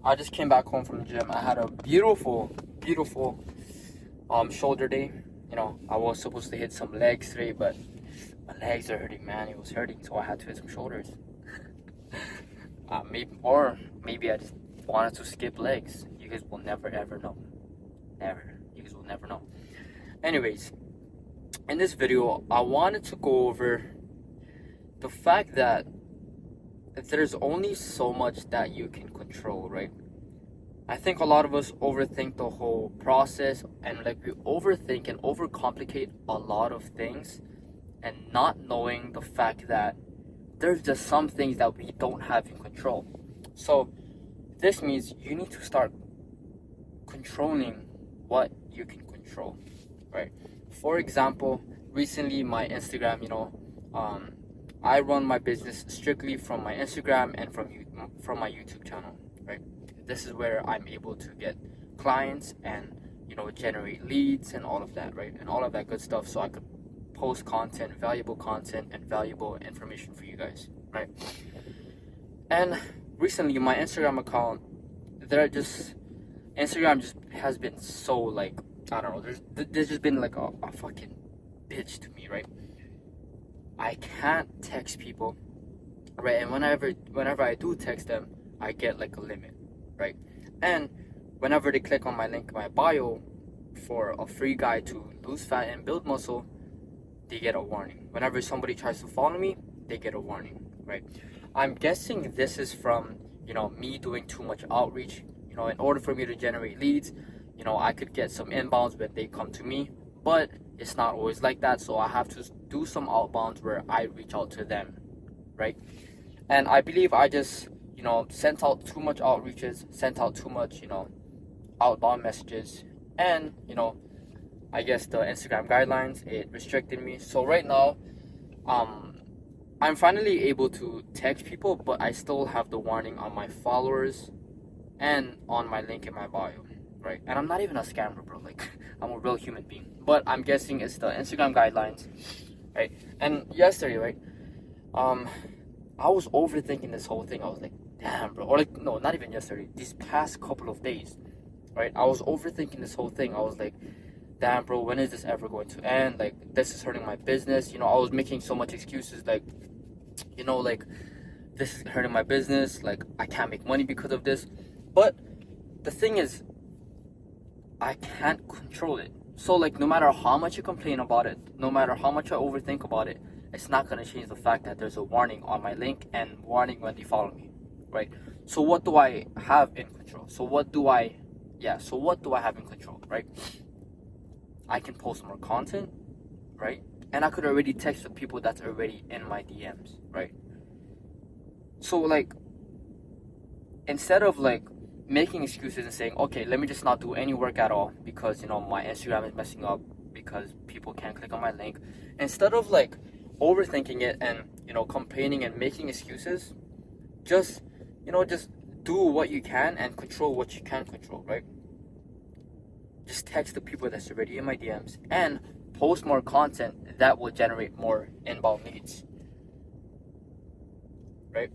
I just came back home from the gym. I had a beautiful shoulder day. I was supposed to hit some legs today, but my legs are hurting, man. It was hurting, so I had to hit some shoulders. Maybe I just wanted to skip legs. You guys will never ever know. Never. You guys will never know. Anyways, in this video, I wanted to go over the fact that there's only so much that you can control, right? I think a lot of us overthink the whole process, and we overthink and overcomplicate a lot of things, and not knowing the fact that there's just some things that we don't have in control. So this means you need to start controlling what you can control, right? For example, recently my Instagram, I run my business strictly from my Instagram and from my YouTube channel, right? This is where I'm able to get clients and generate leads and all of that, right? And all of that good stuff, so I could post valuable content and valuable information for you guys, right? And recently my Instagram account, Instagram just has been so I don't know, there's just been a fucking bitch to me, right? I can't text people, right? And whenever I do text them, I get a limit, right? And whenever they click on my link in my bio for a free guide to lose fat and build muscle, they get a warning. Whenever somebody tries to follow me, they get a warning, right? I'm guessing this is from me doing too much outreach. In order for me to generate leads, I could get some inbounds when they come to me, but it's not always like that. So I have to do some outbounds where I reach out to them, right? And I believe I just sent out too much outreaches, sent out too much outbound messages, and I guess the Instagram guidelines, it restricted me. So right now I'm finally able to text people, but I still have the warning on my followers and on my link in my bio, right? And I'm not even a scammer, bro. I'm a real human being. But I'm guessing it's the Instagram guidelines, right? And yesterday, right, I was overthinking this whole thing. I was like, damn, bro. Or no, not even yesterday. These past couple of days, right? I was overthinking this whole thing. I was like, damn, bro, when is this ever going to end? This is hurting my business. I was making so much excuses, this is hurting my business. I can't make money because of this. But the thing is, I can't control it. So no matter how much you complain about it, no matter how much I overthink about it, it's not going to change the fact that there's a warning on my link and warning when they follow me, right? So what do I have in control? So what do I have in control, right? I can post more content, right? And I could already text the people that's already in my DMs, right? So instead of making excuses and saying, okay, let me just not do any work at all because my Instagram is messing up because people can't click on my link, instead of overthinking it and complaining and making excuses, just do what you can and control what you can control, right? Just text the people that's already in my DMs and post more content that will generate more inbound leads, right?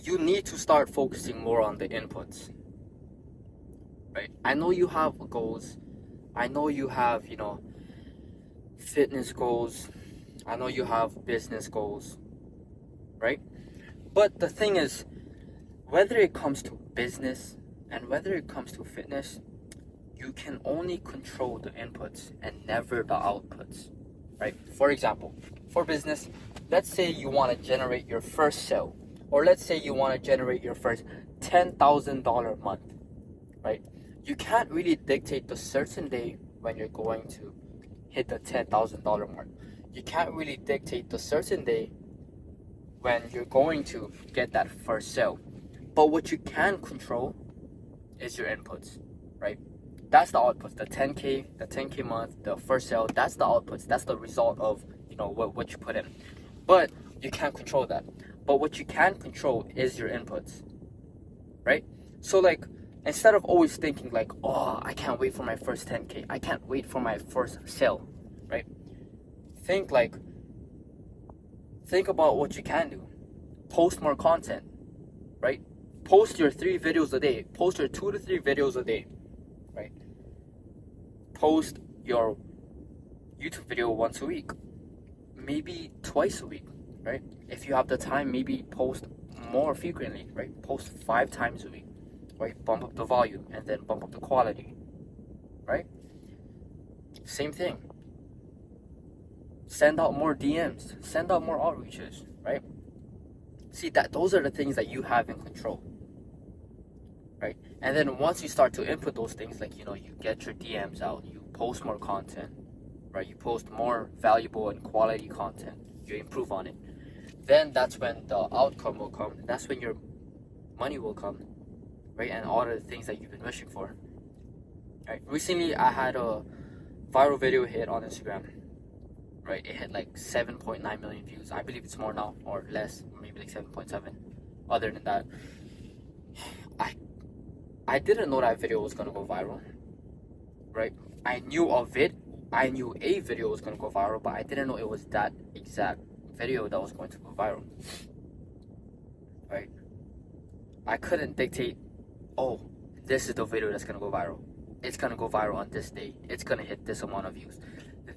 You need to start focusing more on the inputs, right? I know you have goals. I know you have, fitness goals. I know you have business goals, right? But the thing is, whether it comes to business and whether it comes to fitness, you can only control the inputs and never the outputs, right? For example, for business, let's say you want to generate your first sale, or let's say you want to generate your first $10,000 a month, right? You can't really dictate the certain day when you're going to hit the $10,000 mark. You can't really dictate the certain day when you're going to get that first sale. But what you can control is your inputs, right? That's the outputs, the 10K month, the first sale, that's the outputs. That's the result of, what you put in. But you can't control that. But what you can control is your inputs, right? So instead of always thinking oh, I can't wait for my first 10K, I can't wait for my first sale, right? Think think about what you can do. Post more content, right? Post your 3 videos a day. Post your 2 to 3 videos a day, right? Post your YouTube video once a week, maybe twice a week, right? If you have the time, maybe post more frequently, right? Post 5 times a week, right? Bump up the volume and then bump up the quality, right? Same thing. Send out more DMs, send out more outreaches, right? See, that those are the things that you have in control, right? And then once you start to input those things, like, you get your DMs out, you post more content, right? You post more valuable and quality content, you improve on it. Then that's when the outcome will come. That's when your money will come, right? And all the things that you've been wishing for, right? Recently, I had a viral video hit on Instagram, right? It had like 7.9 million views. I believe it's more now, or less, maybe like 7.7. Other than that, I didn't know that video was gonna go viral, right? I knew of it. I knew a video was gonna go viral, but I didn't know it was that exact video that was going to go viral, right? I couldn't dictate, oh, this is the video that's gonna go viral. It's gonna go viral on this day. It's gonna hit this amount of views.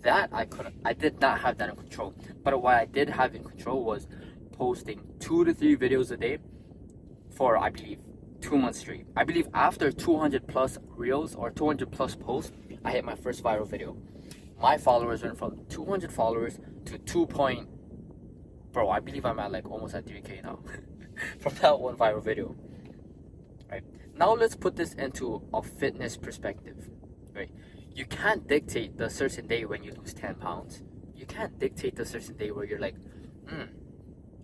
That I did not have that in control. But what I did have in control was posting 2 to 3 videos a day for, I believe, 2 months straight. I believe after 200 plus reels or 200 plus posts, I hit my first viral video. My followers went from 200 followers to 2 point, bro, I believe I'm at like almost at 3K now from that one viral video, right? Now let's put this into a fitness perspective, right? You can't dictate the certain day when you lose 10 pounds. You can't dictate the certain day where you're like,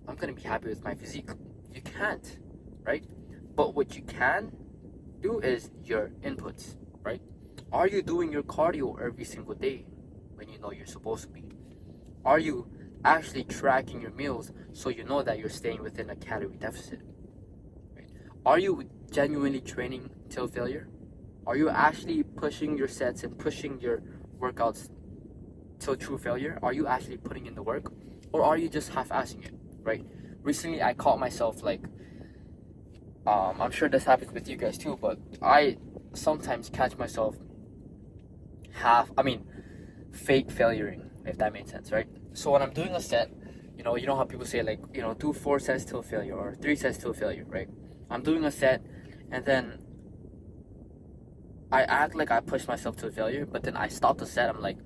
I'm gonna be happy with my physique. You can't, right? But what you can do is your inputs, right? Are you doing your cardio every single day when you know you're supposed to be? Are you actually tracking your meals so you know that you're staying within a calorie deficit? Right? Are you genuinely training till failure? Are you actually pushing your sets and pushing your workouts till true failure? Are you actually putting in the work? Or are you just half-assing it, right? Recently, I caught myself like, I'm sure this happens with you guys too, but I sometimes catch myself fake failuring, if that makes sense, right? So when I'm doing a set, you know how people say like, do 4 sets till failure or 3 sets till failure, right? I'm doing a set and then I act like I pushed myself to failure, but then I stop the set. I'm like,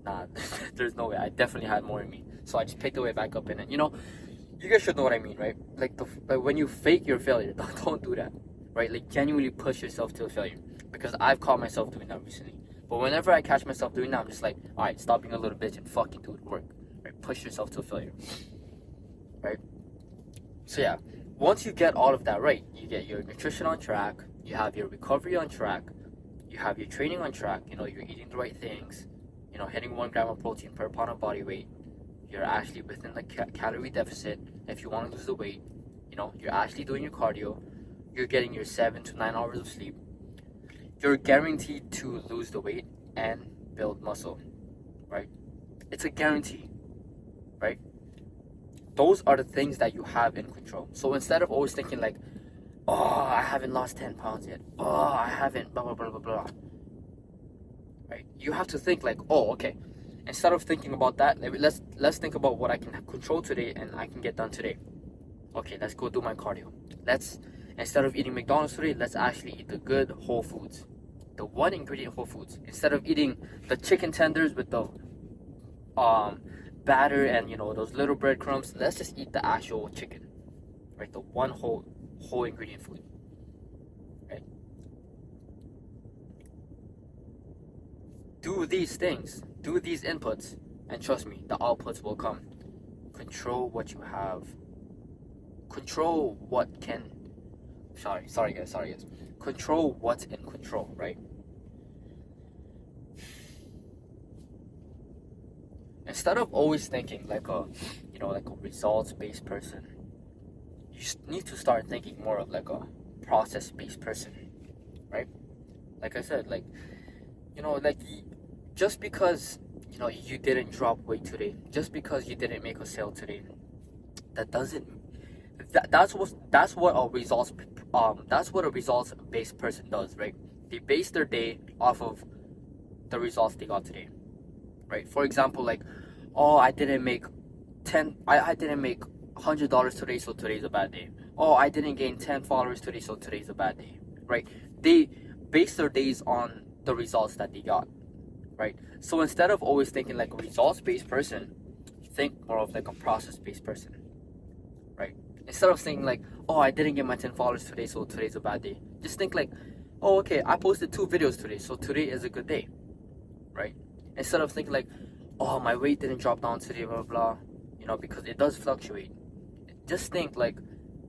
nah, there's no way. I definitely had more in me. So I just picked the way back up in it. You guys should know what I mean, right? Like when you fake your failure, don't do that, right? Like genuinely push yourself to failure, because I've caught myself doing that recently. But whenever I catch myself doing that, I'm just like, all right, stop being a little bitch and fucking do the work, right? Push yourself to failure, right? So yeah, once you get all of that right, you get your nutrition on track, you have your recovery on track, you have your training on track, you're eating the right things, hitting 1 gram of protein per pound of body weight, you're actually within the calorie deficit if you want to lose the weight, you're actually doing your cardio, you're getting your 7 to 9 hours of sleep, you're guaranteed to lose the weight and build muscle, right? It's a guarantee, right? Those are the things that you have in control. So instead of always thinking like, oh, I haven't lost 10 pounds yet, oh, I haven't, blah, blah, blah, blah, blah, right? You have to think like, oh, okay, instead of thinking about that, let's think about what I can control today and I can get done today. Okay, let's go do my cardio. Instead of eating McDonald's today, let's actually eat the good whole foods, the 1 ingredient whole foods. Instead of eating the chicken tenders with the batter and those little breadcrumbs, let's just eat the actual chicken, right? The 1 whole ingredient food, right? Do these things, do these inputs, and trust me, the outputs will come. Control what you have. Control what can. Sorry guys. Control what's in control, right? Instead of always thinking like a results-based person, you need to start thinking more of like a process-based person, right? Like I said, just because you didn't drop weight today, just because you didn't make a sale today, that doesn't that's what a results based person does, right? They base their day off of the results they got today, right? For example, like, oh, I didn't make $100 today, so today's a bad day. Oh, I didn't gain 10 followers today, so today's a bad day, right? They base their days on the results that they got, right? So instead of always thinking like a results based person, think more of like a process based person, right? Instead of saying like, oh, I didn't get my 10 followers today, so today's a bad day. Just think like, oh, okay, I posted 2 videos today, so today is a good day, right? Instead of thinking like, oh, my weight didn't drop down today, blah, blah, because it does fluctuate. Just think like,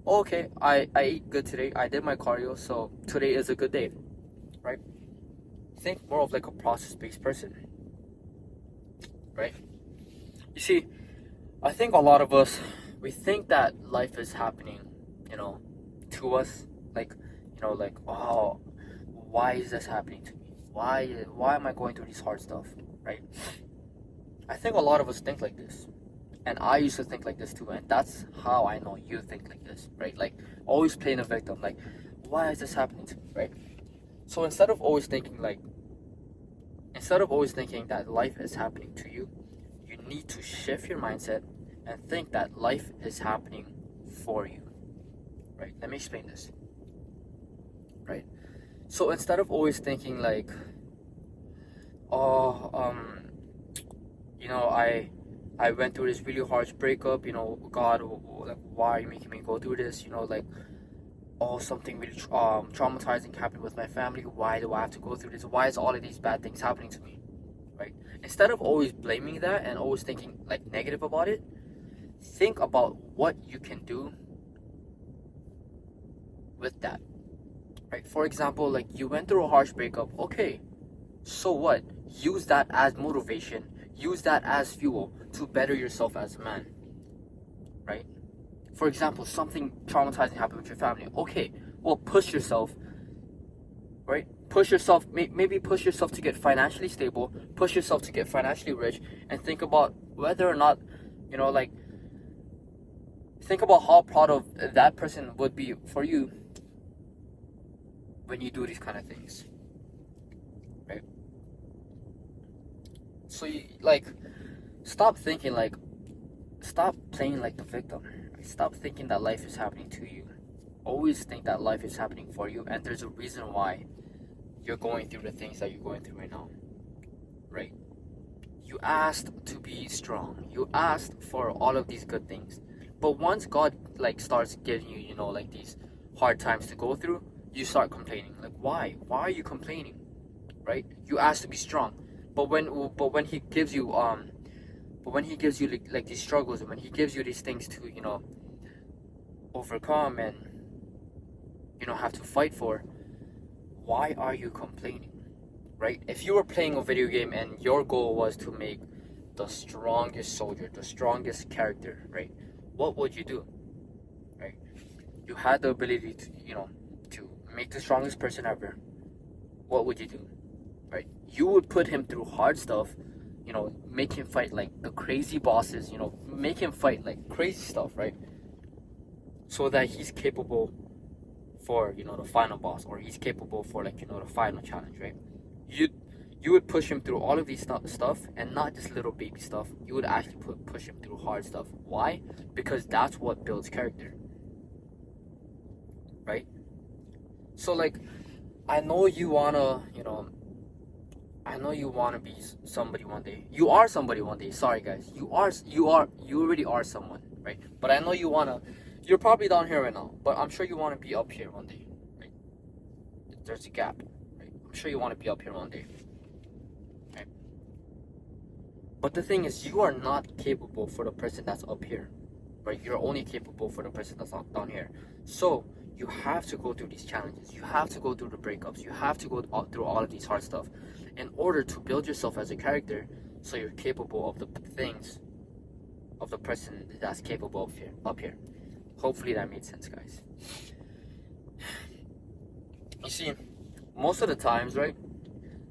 oh, okay, I ate good today, I did my cardio, so today is a good day, right? Think more of like a process-based person, right? You see, I think a lot of us, we think that life is happening, to us, like, like, oh, why is this happening to me? Why am I going through this hard stuff, right? I think a lot of us think like this. And I used to think like this too, and that's how I know you think like this, right? Like, always playing a victim, like, why is this happening to me, right? So instead of always thinking that life is happening to you, you need to shift your mindset and think that life is happening for you, right? Let me explain this, right? So instead of always thinking like, oh, I went through this really harsh breakup, God, like, why are you making me go through this? Like, oh, something really traumatizing happened with my family. Why do I have to go through this? Why is all of these bad things happening to me, right? Instead of always blaming that and always thinking like negative about it, think about what you can do with that, right? For example, like, you went through a harsh breakup. Okay, so what? Use that as motivation. Use that as fuel to better yourself as a man, right? For example, something traumatizing happened with your family. Okay, well, push yourself, right? Push yourself, maybe push yourself to get financially stable, push yourself to get financially rich, and think about whether or not, like, think about how proud of that person would be for you when you do these kind of things, right? So stop playing like the victim. Stop thinking that life is happening to you. Always think that life is happening for you, and there's a reason why you're going through the things that you're going through right now, right? You asked to be strong. You asked for all of these good things. But once God starts giving you, like, these hard times to go through, you start complaining. Like, why? Why are you complaining? Right? You asked to be strong. But when he gives you like these struggles, and when he gives you these things to, overcome and have to fight for, why are you complaining, right? If you were playing a video game and your goal was to make the strongest soldier, the strongest character, right, what would you do, right? You had the ability to make the strongest person ever. What would you do, right? You would put him through hard stuff, make him fight like the crazy bosses, make him fight like crazy stuff, right? So that he's capable for, the final boss, or he's capable for, like, the final challenge, right? You would push him through all of these stuff, and not just little baby stuff. You would actually push him through hard stuff. Why? Because that's what builds character, right? So, like, I know you wanna be somebody one day. You are somebody one day. Sorry, guys. You already are someone, right? But I know you're probably down here right now, but I'm sure you want to be up here one day, right? There's a gap, right? I'm sure you want to be up here one day, right? But the thing is, you are not capable for the person that's up here, right? You're only capable for the person that's down here. So you have to go through these challenges. You have to go through the breakups. You have to go through all of these hard stuff in order to build yourself as a character, so you're capable of the things of the person that's capable up here. Hopefully that made sense, guys. You see, most of the times, right,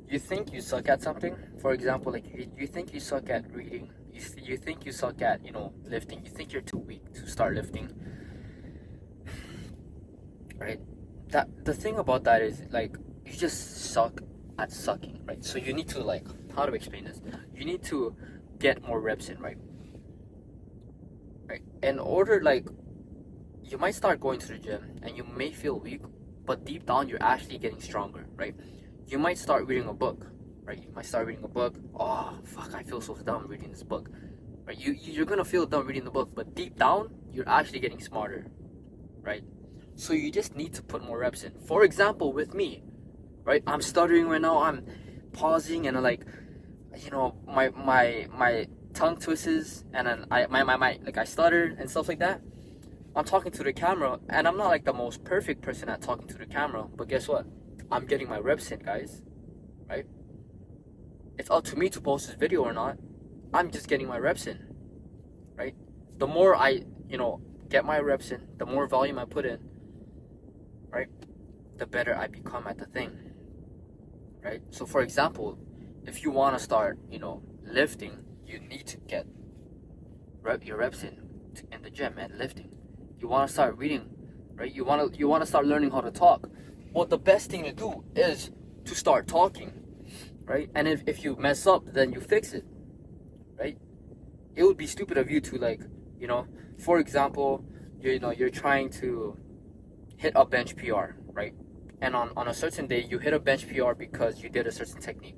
you think you suck at something. For example, like, you think you suck at reading, you think you suck at, lifting. You think you're too weak to start lifting, right? The thing about that is, like, you just suck at sucking, right? So you need to, like, how to explain this? You need to get more reps in, right? Right. In order, like, you might start going to the gym and you may feel weak, but deep down you're actually getting stronger, right? You might start reading a book, right? You might start reading a book. Oh fuck, I feel so dumb reading this book, right? You're gonna feel dumb reading the book, but deep down you're actually getting smarter, right? So you just need to put more reps in. For example, with me, right? I'm stuttering right now. I'm pausing and like, my tongue twists and then I stutter and stuff like that. I'm talking to the camera and I'm not like the most perfect person at talking to the camera, but guess what? I'm getting my reps in, guys, right? It's up to me to post this video or not. I'm just getting my reps in, right? The more I, get my reps in, the more volume I put in, right? The better I become at the thing, right? So for example, if you want to start, lifting, you need to get your reps in the gym and lifting. You want to start reading, right? You want to start learning how to talk. Well, the best thing to do is to start talking, right? And if you mess up, then you fix it, right? It would be stupid of you to, like, for example, you're trying to hit a bench PR, right? And on a certain day, you hit a bench PR because you did a certain technique,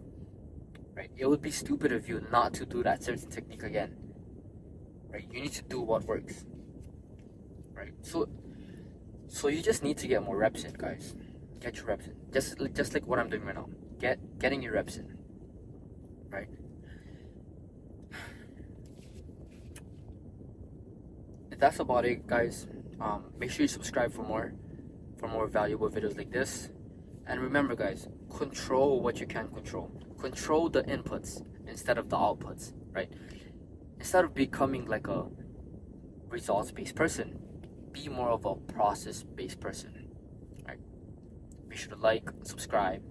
right? It would be stupid of you not to do that certain technique again, right? You need to do what works, right? So you just need to get more reps in, guys. Get your reps in. Just like what I'm doing right now. Getting your reps in, right? That's about it, guys. Make sure you subscribe for more valuable videos like this. And remember, guys, control what you can control. Control the inputs instead of the outputs, right? Instead of becoming like a results-based person, be more of a process-based person, right? Be sure to like, subscribe,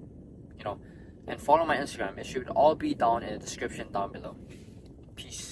and follow my Instagram. It should all be down in the description down below. Peace.